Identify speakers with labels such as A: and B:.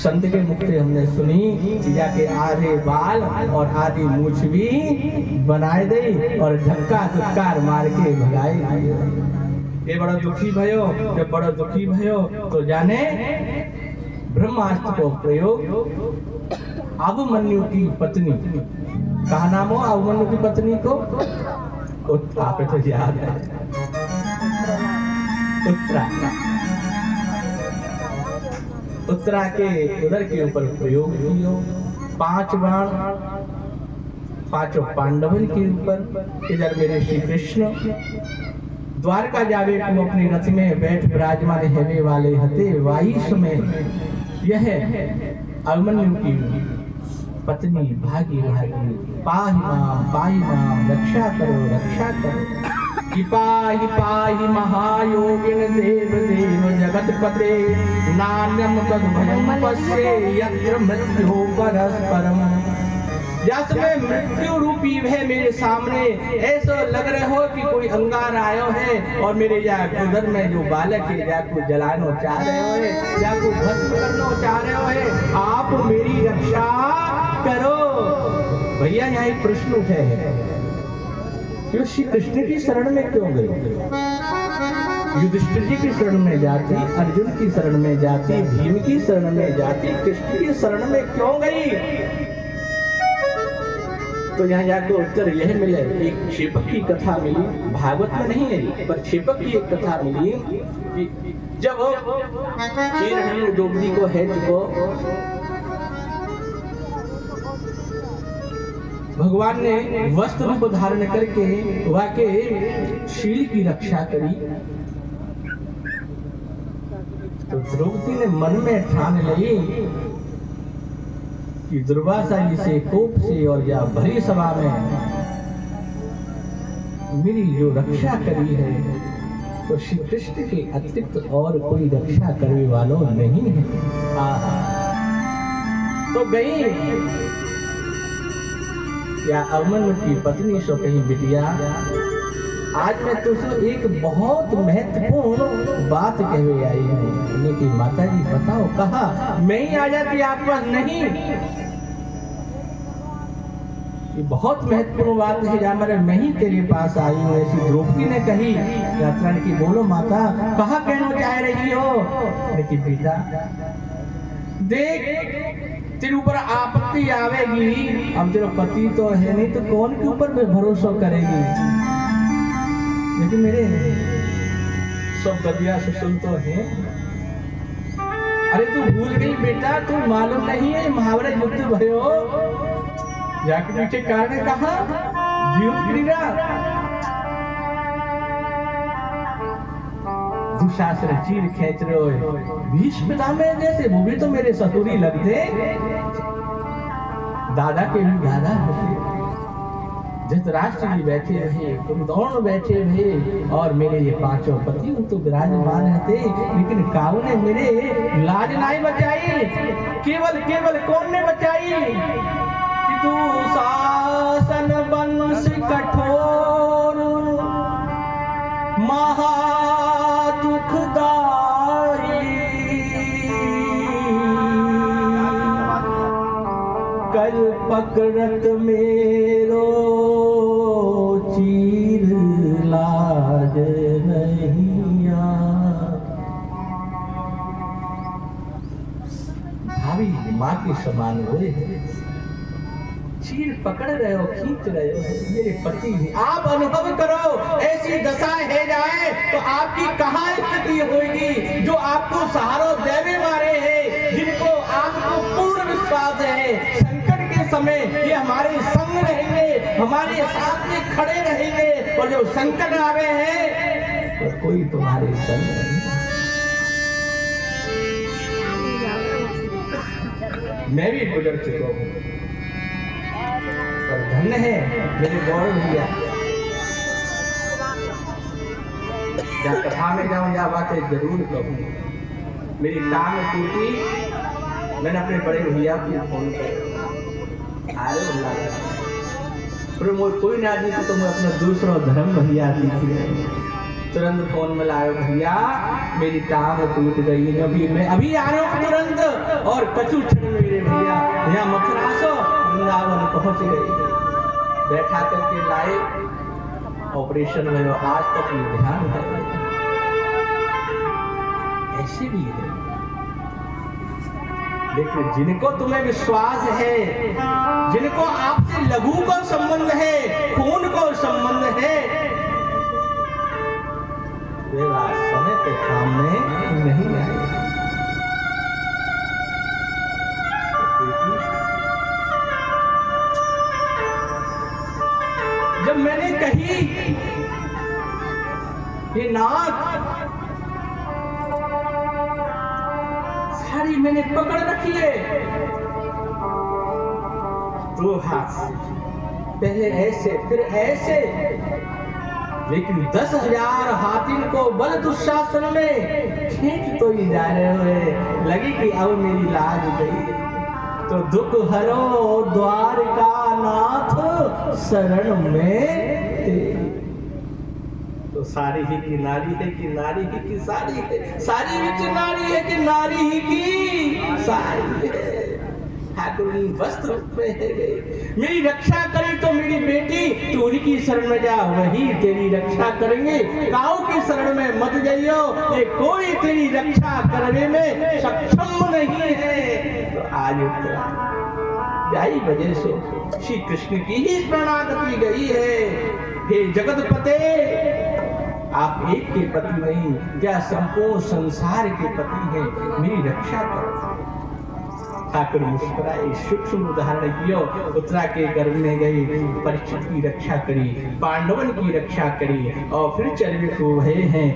A: संत के मुख से हमने सुनी कि जाके आधे बाल और आधी मूछ भी बनाए दे और धक्का धुक्कार मार के भगाए दिए। ये बड़ा दुखी भयो, जब बड़ा दुखी भयो तो जाने ब्रह्मास्त्र को प्रयोग अभिमन्यु की पत्नी, कहा नाम हो अभिमन्यु की पत्नी को? आप तो याद है, उत्तरा के उदर के ऊपर प्रयोग कियो। 5 बाण पांचों पांडवन के ऊपर। इधर मेरे श्री कृष्ण द्वारका जावे को अपने रथ में बैठ विराजमान हेवे वाले हते वायुष में यह अभिमन्यु की पत्नी भागी भागी पाहि माम रक्षा करो कि पाहि महायोगिन देव देव जगतपते नान्यम तद्भयं पश्ये यत्र मृत्यु परस्परम। जिसमें मृत्यु रूपी है मेरे सामने, ऐसा लग रहा हो कि कोई अंगार आयो है और मेरे या उधर में जो बालक है जाको जलानो चाह रहे हो, जाको भस्म करना चाह रहे हो, आप मेरी रक्षा करो। भैया यहाँ एक प्रश्न उठे है, क्यों श्री कृष्ण की शरण में क्यों गई? युधिष्ठिर जी की शरण में जाती, अर्जुन की शरण में जाती, भीम की शरण में जाती, कृष्ण की शरण में क्यों गई? तो यहाँ जाकर उत्तर यह मिले, एक क्षेपक की कथा मिली, भागवत में नहीं है पर क्षेपक की एक कथा मिली कि जब द्रौपदी को है को भगवान ने वस्त्र रूप धारण करके वाके शील की रक्षा करी, तो द्रौपदी ने मन में ठान ली कि दुर्वासा जी से कोप से और या भरी सभा में मेरी जो रक्षा करी है तो श्री कृष्ण के अतिरिक्त और कोई रक्षा करने वालों नहीं है। तो गई या अभिमन्यु की पत्नी सो कहीं बिटिया, आज मैं तुझसे एक बहुत महत्वपूर्ण बात कहवे आई हूँ कि माता जी बताओ। कहा मैं ही आ जाती आपके पास? नहीं, ये बहुत महत्वपूर्ण बात है जहाँ मेरे मैं ही तेरे पास आई हूँ। ऐसी द्रौपदी ने कही। यात्रा की बोलो माता, कहा कहना चाह रही हो? लेकिन बेटा देख, तेरे ऊपर आपत्ति आवेगी, अब तेरा पति तो है नहीं तो कौन के ऊपर भरोसा करेगी? लेकिन मेरे सब गदिया सुन तो है। अरे तू भूल गई बेटा, तू मालूम नहीं है महाभारत युद्ध भयो, जाके पीछे कारण कहा जीव क्रीड़ा दुशासन चीर खेच रहे हो। भीष्म में जैसे वो भी तो मेरे ससुरी लगते, दादा के भी दादा होते। धृतराष्ट्र जी बैठे रहे, कुंदौन बैठे रहे और मेरे ये पांचों पति तो विराजमान थे, लेकिन काऊ ने मेरे लाज नहीं बचाई। केवल कौन ने बचाई कि तू शासन वंश कठोर महा दुखदाई कर पकड़त मेरो चीर लाज नैया। भाभी माँ के समान हुए, चीर पकड़ रहे हो, खींच रहे हो, मेरे पति भी। आप अनुभव करो, ऐसी दशा है जाए तो आपकी कहाँ स्थिति होगी? जो आपको सहारा देने वाले हैं, जिनको आपको पूर्ण विश्वास है संकट के समय ये हमारे संग रहेंगे, हमारे साथ में खड़े रहेंगे, और जो संकट आवे हैं तो कोई तुम्हारे संग नहीं। मैं भी गुजर चुका हूँ, पर धन्य है मेरे गौरव भैया। या कथा में जाऊं या बातें जरूर कहूँ। मेरी टांग टूटी, मैंने अपने बड़े भैया को फोन किया, आए फिर कोई ना दी तो मैं अपना दूसरा धर्म भैया दी थी। तुरंत फोन में लायो, भैया मेरी टांग टूट गई, अभी आ रहा हूँ तुरंत। और कछु क्षण मेरे भैया यहाँ मथुरा से वृंदावन पहुंच गए। बैठा करके लाए, ऑपरेशन में आज तक ध्यान है। ऐसे भी है, लेकिन जिनको तुम्हें विश्वास है, जिनको आपसे लघु को संबंध है, खून को संबंध है, वे समय पे काम में नहीं आए। जब मैंने कही ये नाथ साड़ी मैंने पकड़ रखी है, दो हाथ से, पहले ऐसे फिर ऐसे, लेकिन 10,000 हाथी को बल दुशासन में खींच तो ही जा रहे हुए। लगी कि अब मेरी लाज गई, तो दुख हरो द्वारका नाथ शरण में। तो सारी ही की नारी है कि नारी ही की सारी है, सारी ही की नारी है कि नारी ही की सारी है। ठाकुर वस्त्र रूप में है गई। मेरी रक्षा करे तो मेरी बेटी, तू उनकी शरण में जा, वही तेरी रक्षा करेंगे। काऊ की शरण में मत जाइयो, ये कोई तेरी रक्षा करने में सक्षम नहीं है। तो आज यही वजह से श्री कृष्ण की ही शरणागति गई है। हे जगतपते, आप एक के पति नहीं, क्या संपूर्ण संसार के पति हैं, मेरी रक्षा करो। ठाकुर मुस्कुराए, सूक्ष्म उदाहरण किया। उत्तरा के गर्भ में गई, परीक्षित की रक्षा करी, पांडवन की रक्षा करी, और फिर चले हुए हैं।